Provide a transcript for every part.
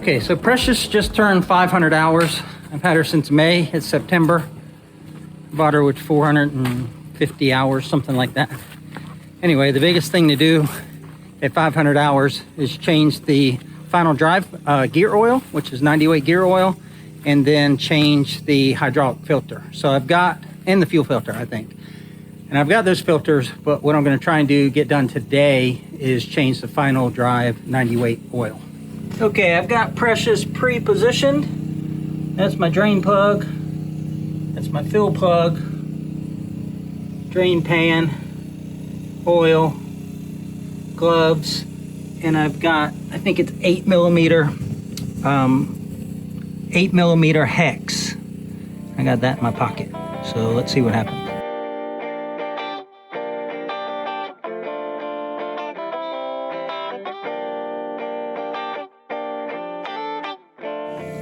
Okay, so Precious just turned 500 hours. I've had her since May. It's September. Bought her with 450 hours, something like that. Anyway, the biggest thing to do at 500 hours is change the final drive gear oil, which is 90 weight gear oil, and then change the hydraulic filter. So I've got, and the fuel filter, I think. And I've got those filters, but what I'm going to try and get done today is change the final drive 90 weight oil. Okay, I've got Precious pre-positioned. That's my drain plug. That's my fill plug. Drain pan, oil, gloves, and I've got, I think it's 8 millimeter hex. I got that in my pocket. So let's see what happens.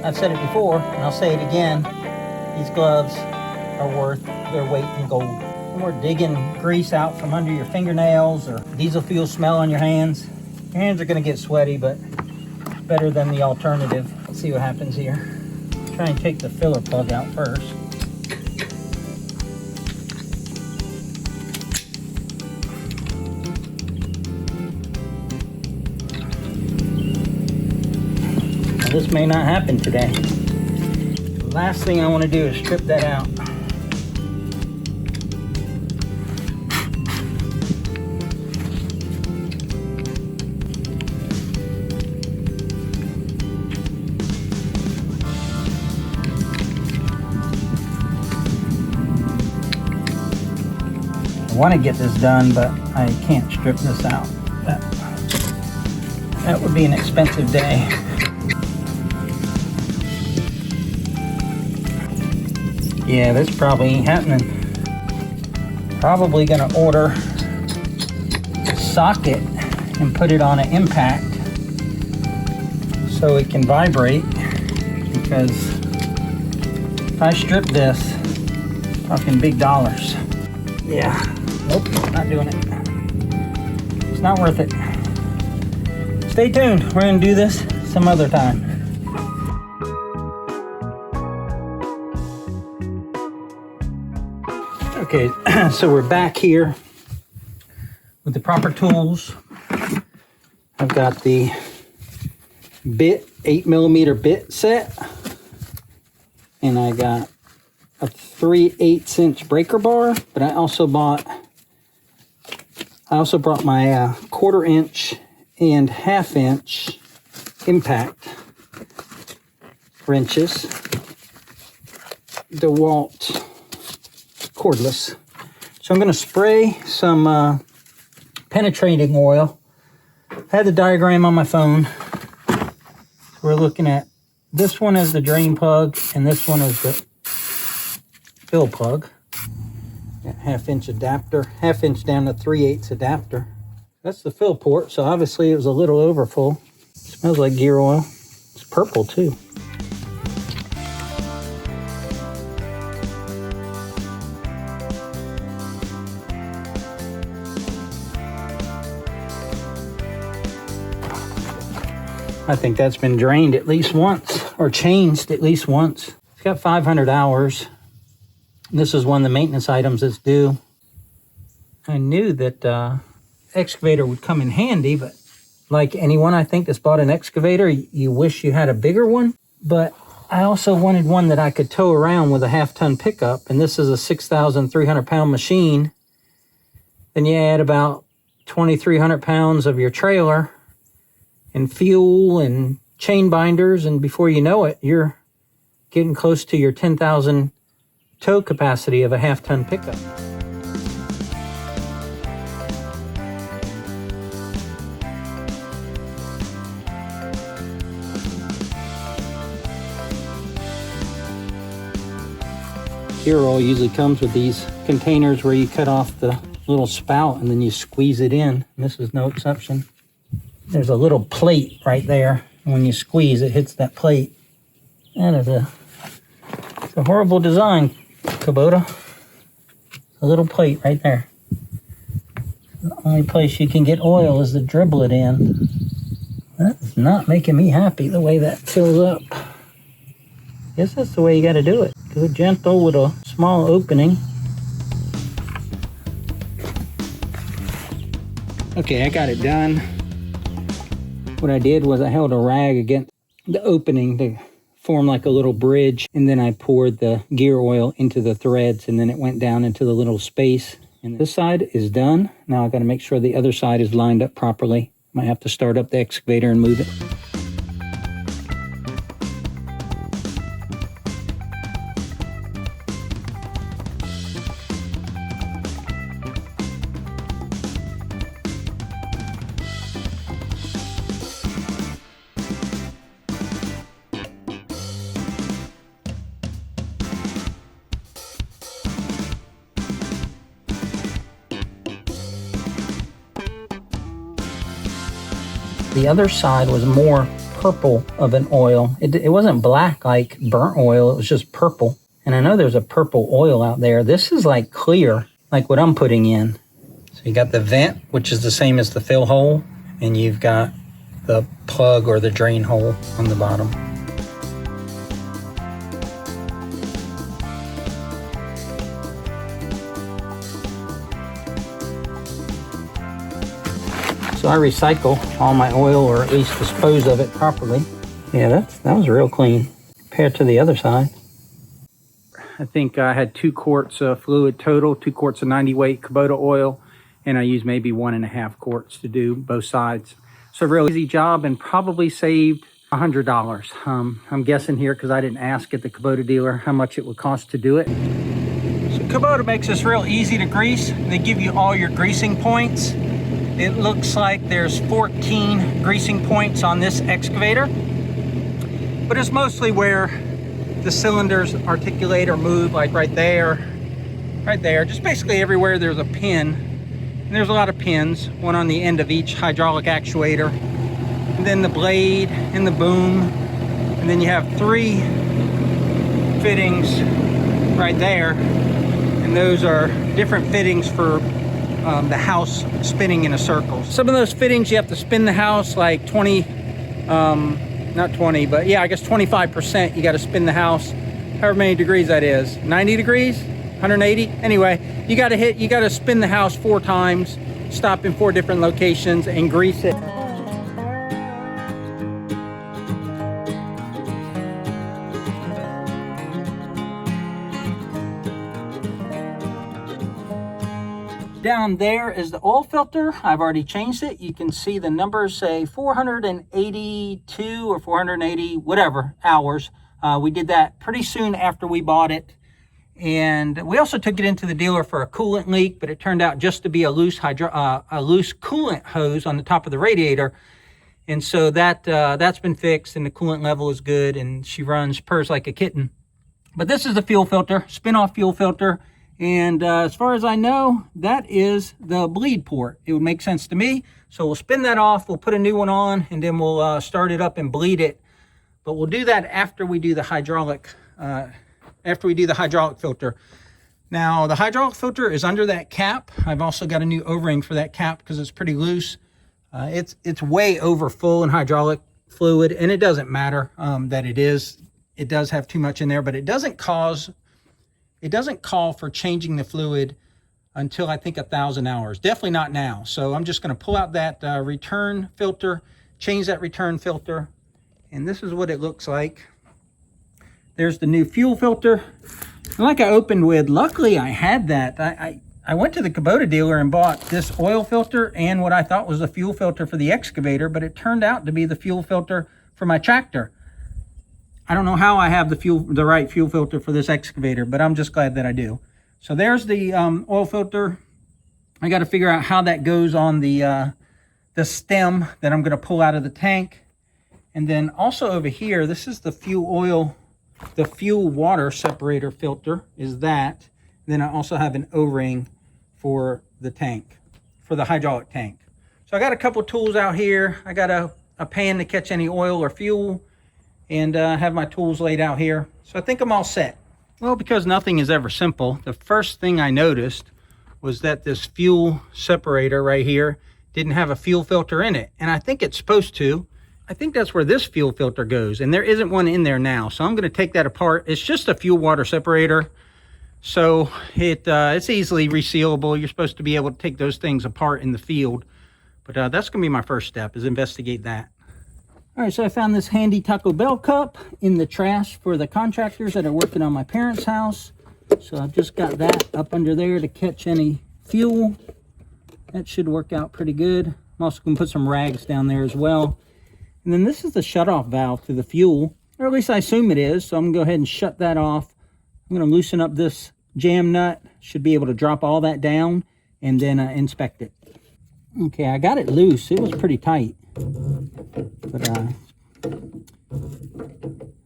I've said it before, and I'll say it again. These gloves are worth their weight in gold. No more digging grease out from under your fingernails or diesel fuel smell on your hands. Your hands are gonna get sweaty, but better than the alternative. Let's see what happens here. Try and take the filler plug out first. This may not happen today. The last thing I want to do is strip that out. I want to get this done, but I can't strip this out. That would be an expensive day. Yeah, this probably ain't happening. Probably gonna order a socket and put it on an impact so it can vibrate, because if I strip this, talking big dollars. Yeah, nope, not doing it. It's not worth it. Stay tuned, we're gonna do this some other time. Okay, so we're back here with the proper tools. I've got the bit, 8 millimeter bit set, and I got a 3/8 inch breaker bar, but I also brought my 1/4 inch and 1/2 inch impact wrenches, DeWalt cordless. So I'm going to spray some penetrating oil. I had the diagram on my phone. So we're looking at this one as the drain plug, and this one is the fill plug. Got 1/2 inch adapter, 1/2 inch down to 3/8 adapter. That's the fill port, so obviously it was a little overfull. Smells like gear oil. It's purple too. I think that's been drained at least once, or changed at least once. It's got 500 hours. This is one of the maintenance items that's due. I knew that excavator would come in handy, but like anyone I think that's bought an excavator, you wish you had a bigger one. But I also wanted one that I could tow around with a 1/2 ton pickup, and this is a 6,300 pound machine. Then you add about 2,300 pounds of your trailer and fuel and chain binders, and before you know it, you're getting close to your 10,000 tow capacity of a 1/2 ton pickup. Gear oil usually comes with these containers where you cut off the little spout and then you squeeze it in. And this is no exception. There's a little plate right there. When you squeeze, it hits that plate. That is it's a horrible design, Kubota. A little plate right there. The only place you can get oil is to dribble it in. That's not making me happy the way that fills up. Guess that's the way you got to do it. Go gentle with a small opening. Okay, I got it done. What I did was I held a rag against the opening to form like a little bridge, and then I poured the gear oil into the threads, and then it went down into the little space. And this side is done. Now I got to make sure the other side is lined up properly. Might have to start up the excavator and move it. The other side was more purple of an oil. It wasn't black like burnt oil, it was just purple. And I know there's a purple oil out there. This is like clear, like what I'm putting in. So you got the vent, which is the same as the fill hole, and you've got the plug or the drain hole on the bottom. So I recycle all my oil, or at least dispose of it properly. Yeah, that was real clean compared to the other side. I think I had 2 quarts of fluid total, 2 quarts of 90 weight Kubota oil, and I used maybe 1.5 quarts to do both sides. So a real easy job, and probably saved $100. I'm guessing here because I didn't ask at the Kubota dealer how much it would cost to do it. So Kubota makes this real easy to grease. They give you all your greasing points. It looks like there's 14 greasing points on this excavator, but it's mostly where the cylinders articulate or move, like right there, just basically everywhere there's a pin. And there's a lot of pins, one on the end of each hydraulic actuator, and then the blade and the boom, and then you have 3 fittings right there, and those are different fittings for the house spinning in a circle. Some of those fittings you have to spin the house like 20, not 20, but yeah, I guess 25%. You got to spin the house however many degrees that is. 90 degrees, 180. Anyway, you got to spin the house 4 times, stop in 4 different locations, and grease it. Down there is the oil filter. I've already changed it. You can see the numbers say 482 or 480, whatever, hours. We did that pretty soon after we bought it. And we also took it into the dealer for a coolant leak, but it turned out just to be a loose coolant hose on the top of the radiator. And so that's been fixed, and the coolant level is good, and she purrs like a kitten. But this is the fuel filter, spin-off fuel filter. And as far as I know, that is the bleed port. It would make sense to me. So we'll spin that off, we'll put a new one on, and then we'll start it up and bleed it. But we'll do that after we do the hydraulic filter. Now, the hydraulic filter is under that cap. I've also got a new O-ring for that cap because it's pretty loose. It's way over full in hydraulic fluid, and it doesn't matter that it is. It does have too much in there, but it doesn't call for changing the fluid until I think 1,000 hours. Definitely not now. So I'm just going to pull out that return filter, change that return filter, and this is what it looks like. There's the new fuel filter. And like I opened with, luckily I had that. I went to the Kubota dealer and bought this oil filter and what I thought was the fuel filter for the excavator, but it turned out to be the fuel filter for my tractor. I don't know how I have the right fuel filter for this excavator, but I'm just glad that I do. So there's the oil filter. I got to figure out how that goes on the stem that I'm going to pull out of the tank. And then also over here, this is the fuel water separator filter is that. And then I also have an O-ring for the tank, for the hydraulic tank. So I got a couple tools out here. I got a pan to catch any oil or fuel, and have my tools laid out here. So I think I'm all set. Well, because nothing is ever simple, the first thing I noticed was that this fuel separator right here didn't have a fuel filter in it. And I think it's supposed to. I think that's where this fuel filter goes, and there isn't one in there now. So I'm going to take that apart. It's just a fuel water separator. So it's easily resealable. You're supposed to be able to take those things apart in the field. But that's going to be my first step, is investigate that. All right, so I found this handy Taco Bell cup in the trash for the contractors that are working on my parents' house. So I've just got that up under there to catch any fuel. That should work out pretty good. I'm also going to put some rags down there as well. And then this is the shutoff valve to the fuel, or at least I assume it is. So I'm going to go ahead and shut that off. I'm going to loosen up this jam nut. Should be able to drop all that down and then inspect it. Okay, I got it loose. It was pretty tight. But I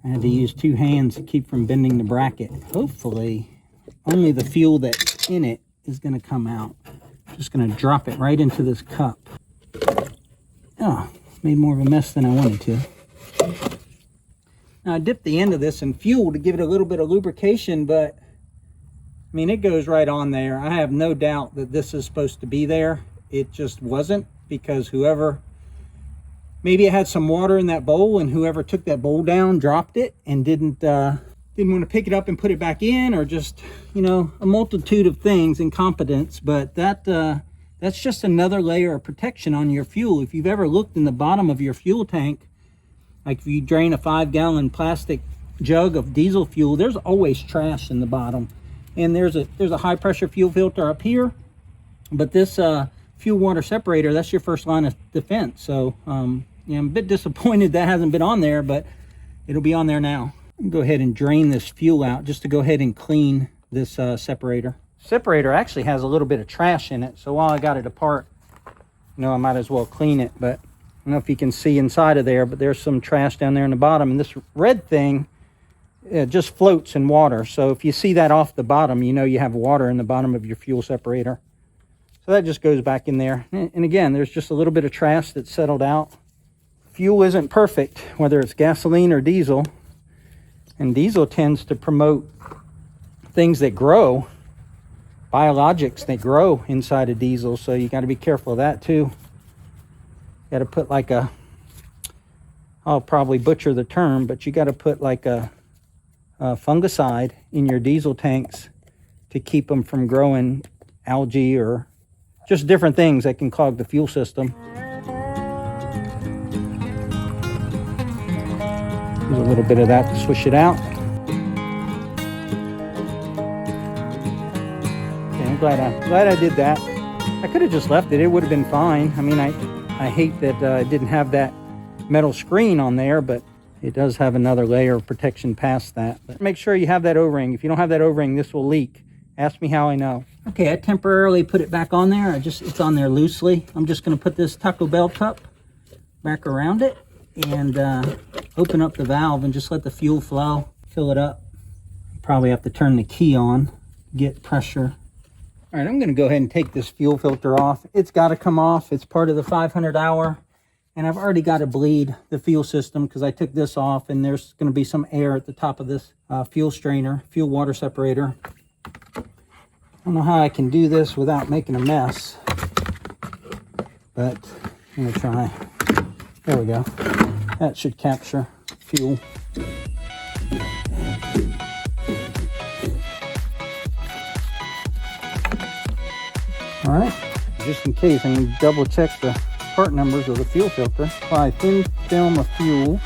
had to use 2 hands to keep from bending the bracket. Hopefully, only the fuel that's in it is going to come out. Just going to drop it right into this cup. Oh, made more of a mess than I wanted to. Now, I dipped the end of this in fuel to give it a little bit of lubrication, but I mean, it goes right on there. I have no doubt that this is supposed to be there. It just wasn't, because whoever, maybe it had some water in that bowl, and whoever took that bowl down dropped it and didn't want to pick it up and put it back in, or just, you know, a multitude of things, incompetence. But that's just another layer of protection on your fuel. If you've ever looked in the bottom of your fuel tank, like if you drain a 5-gallon plastic jug of diesel fuel, there's always trash in the bottom. And there's a high pressure fuel filter up here, but this fuel water separator, that's your first line of defense. So yeah, I'm a bit disappointed that hasn't been on there, but it'll be on there now. Go ahead and drain this fuel out just to go ahead and clean this separator. Separator actually has a little bit of trash in it, so while I got it apart, you know, I might as well clean it. But I don't know if you can see inside of there, but there's some trash down there in the bottom, and this red thing, it just floats in water. So if you see that off the bottom, you know you have water in the bottom of your fuel separator. So that just goes back in there. And again, there's just a little bit of trash that's settled out. Fuel isn't perfect, whether it's gasoline or diesel. And diesel tends to promote things that grow, biologics that grow inside of diesel. So you got to be careful of that too. Got to put like a, I'll probably butcher the term, but you got to put like a fungicide in your diesel tanks to keep them from growing algae or just different things that can clog the fuel system. Use a little bit of that to swish it out. Okay, I'm glad I did that. I could have just left it. It would have been fine. I mean, I hate that it didn't have that metal screen on there, but it does have another layer of protection past that. But make sure you have that O-ring. If you don't have that O-ring, this will leak. Ask me how I know. Okay, I temporarily put it back on there. It's on there loosely. I'm just going to put this Taco Bell cup back around it and open up the valve and just let the fuel flow, fill it up. Probably have to turn the key on, get pressure. All right, I'm going to go ahead and take this fuel filter off. It's got to come off. It's part of the 500 hour. And I've already got to bleed the fuel system because I took this off, and there's going to be some air at the top of this fuel strainer, fuel water separator. I don't know how I can do this without making a mess, but I'm going to try. There we go. That should capture fuel. All right, just in case, I'm going to double check the part numbers of the fuel filter. Apply thin film of fuel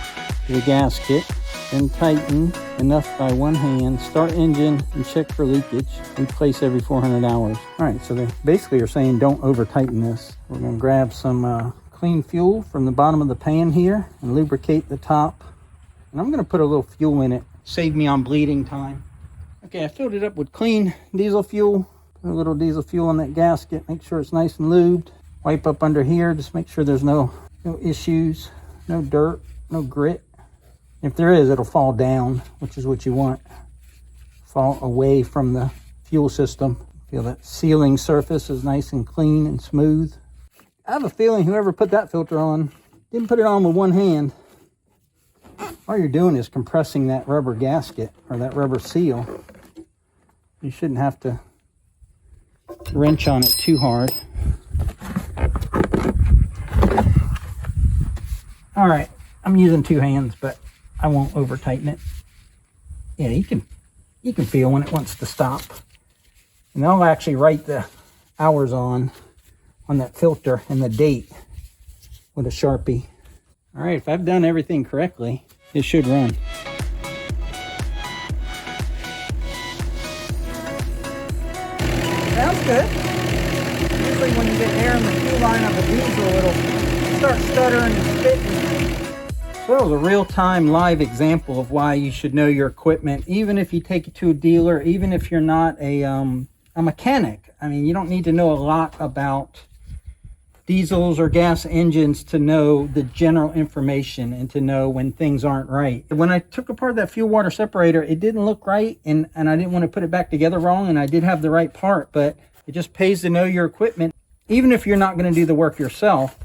to the gasket, then tighten enough by one hand. Start engine and check for leakage. Replace every 400 hours. All right, so they basically are saying don't over tighten this. We're going to grab some clean fuel from the bottom of the pan here and lubricate the top. And I'm going to put a little fuel in it. Save me on bleeding time. Okay, I filled it up with clean diesel fuel. Put a little diesel fuel in that gasket. Make sure it's nice and lubed. Wipe up under here, just make sure there's no issues, no dirt, no grit. If there is, it'll fall down, which is what you want. Fall away from the fuel system. Feel that sealing surface is nice and clean and smooth. I have a feeling whoever put that filter on didn't put it on with one hand. All you're doing is compressing that rubber gasket or that rubber seal. You shouldn't have to wrench on it too hard. All right, I'm using two hands, but I won't over tighten it. Yeah, you can feel when it wants to stop. And I'll actually write the hours on that filter and the date with a Sharpie. All right, if I've done everything correctly, it should run. Sounds good. Usually when you get air in the fuel line of a diesel, it'll start stuttering and spitting. So that was a real-time live example of why you should know your equipment, even if you take it to a dealer, even if you're not a mechanic. I mean, you don't need to know a lot about diesels or gas engines to know the general information and to know when things aren't right. When I took apart that fuel water separator, it didn't look right, and I didn't want to put it back together wrong, and I did have the right part, but it just pays to know your equipment. Even if you're not going to do the work yourself,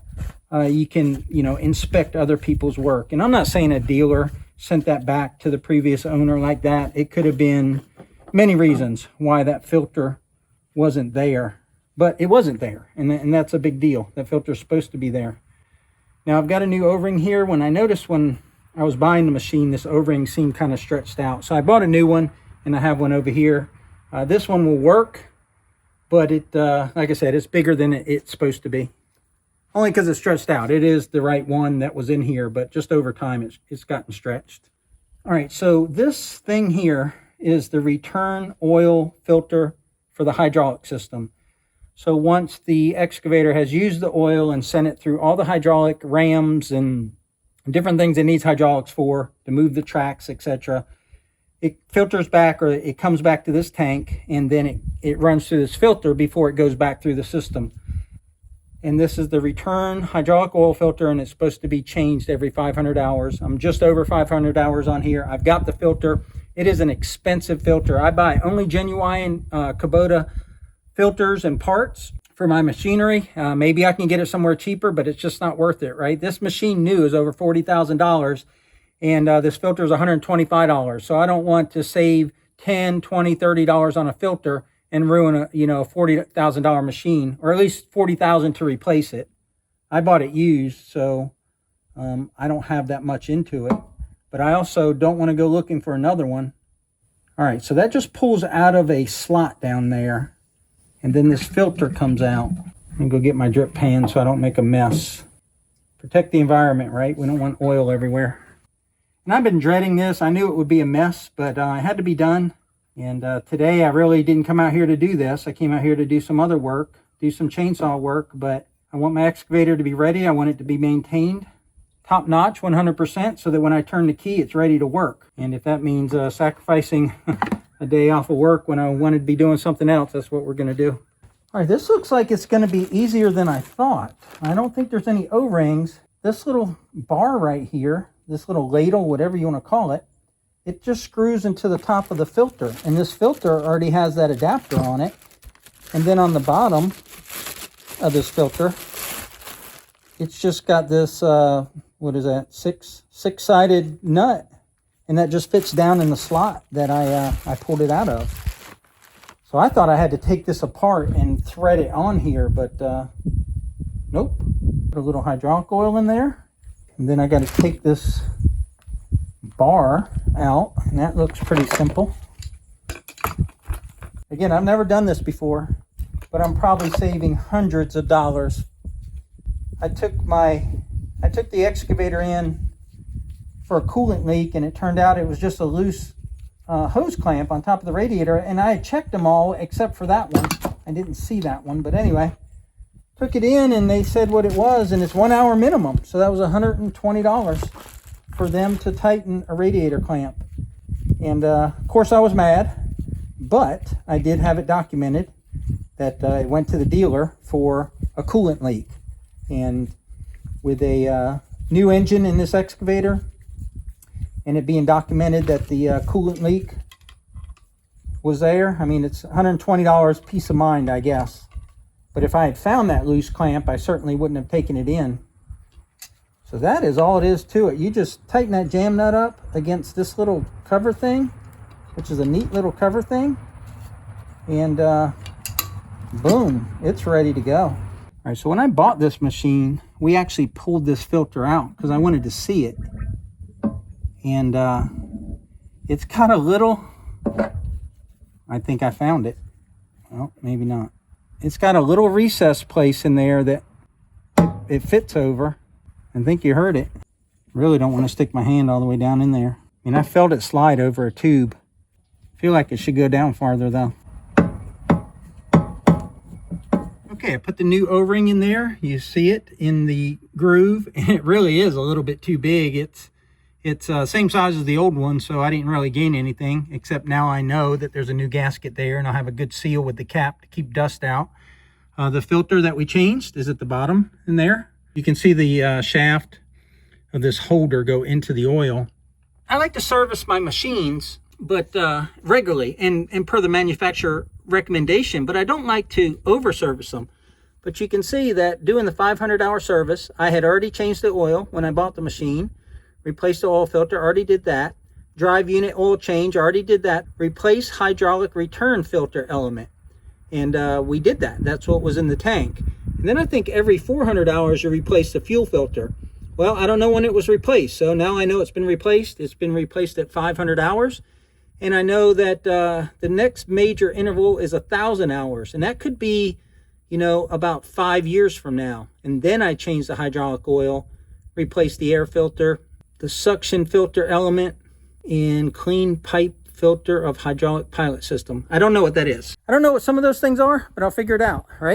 you can, inspect other people's work. And I'm not saying a dealer sent that back to the previous owner like that. It could have been many reasons why that filter wasn't there, but it wasn't there. And that's a big deal. That filter's supposed to be there. Now I've got a new O-ring here. When I was buying the machine, this O-ring seemed kind of stretched out. So I bought a new one, and I have one over here. This one will work, but it, like I said, it's bigger than it's supposed to be. Only because it's stretched out. It is the right one that was in here, but just over time it's gotten stretched. All right, so this thing here is the return oil filter for the hydraulic system. So once the excavator has used the oil and sent it through all the hydraulic rams and different things it needs hydraulics for to move the tracks, etc., it filters back, or it comes back to this tank, and then it runs through this filter before it goes back through the system. And this is the return hydraulic oil filter, and it's supposed to be changed every 500 hours. I'm just over 500 hours on here. I've got the filter. It is an expensive filter. I buy only genuine Kubota filters and parts for my machinery. Maybe I can get it somewhere cheaper, but it's just not worth it, right? This machine new is over $40,000, and this filter is $125. So I don't want to save $10, $20, $30 on a filter and ruin a $40,000 machine, or at least $40,000 to replace it. I bought it used, so I don't have that much into it, but I also don't want to go looking for another one. All right, so that just pulls out of a slot down there, and then this filter comes out. I'm gonna go get my drip pan so I don't make a mess. Protect the environment, right? We don't want oil everywhere. And I've been dreading this. I knew it would be a mess, but it had to be done. And today I really didn't come out here to do this. I came out here to do some other work, do some chainsaw work, but I want my excavator to be ready. I want it to be maintained top notch, 100%, so that when I turn the key, it's ready to work. And if that means sacrificing a day off of work when I wanted to be doing something else, that's what we're going to do. All right, this looks like it's going to be easier than I thought. I don't think there's any O-rings. This little bar right here, this little ladle, whatever you want to call it, it just screws into the top of the filter. And this filter already has that adapter on it. And then on the bottom of this filter, it's just got this, what is that, six-sided nut. And that just fits down in the slot that I pulled it out of. So I thought I had to take this apart and thread it on here, but nope. Put a little hydraulic oil in there. And then I got to take this bar out, and that looks pretty simple. Again, I've never done this before, but I'm probably saving hundreds of dollars. I took the excavator in for a coolant leak, and it turned out it was just a loose hose clamp on top of the radiator, and I had checked them all except for that one. I didn't see that one, but anyway, took it in and they said what it was, and it's 1 hour minimum, so that was $120 for them to tighten a radiator clamp. And of course I was mad, but I did have it documented that it went to the dealer for a coolant leak. And with a new engine in this excavator, and it being documented that the coolant leak was there, I mean, it's $120 peace of mind, I guess. But if I had found that loose clamp, I certainly wouldn't have taken it in. So that is all it is to it. You just tighten that jam nut up against this little cover thing, which is a neat little cover thing, and boom, it's ready to go. All right, so when I bought this machine, we actually pulled this filter out because I wanted to see it. And it's got a little, I think I found it. Well, maybe not. It's got a little recess place in there that it fits over. I think you heard it. Really don't want to stick my hand all the way down in there. I mean, I felt it slide over a tube. I feel like it should go down farther though. Okay, I put the new O-ring in there. You see it in the groove, and it really is a little bit too big. It's same size as the old one, so I didn't really gain anything, except now I know that there's a new gasket there, and I'll have a good seal with the cap to keep dust out. The filter that we changed is at the bottom in there. You can see the shaft of this holder go into the oil. I like to service my machines, but regularly and per the manufacturer recommendation, but I don't like to over service them. But you can see that doing the 500-hour service, I had already changed the oil when I bought the machine, replaced the oil filter, already did that. Drive unit oil change, already did that. Replace hydraulic return filter element, and we did that. That's what was in the tank. And then I think every 400 hours you replace the fuel filter. Well, I don't know when it was replaced, so now I know it's been replaced. It's been replaced at 500 hours. And I know that the next major interval is 1,000 hours. And that could be, you know, about 5 years from now. And then I change the hydraulic oil, replace the air filter, the suction filter element, and clean pipe filter of hydraulic pilot system. I don't know what that is. I don't know what some of those things are, but I'll figure it out, right?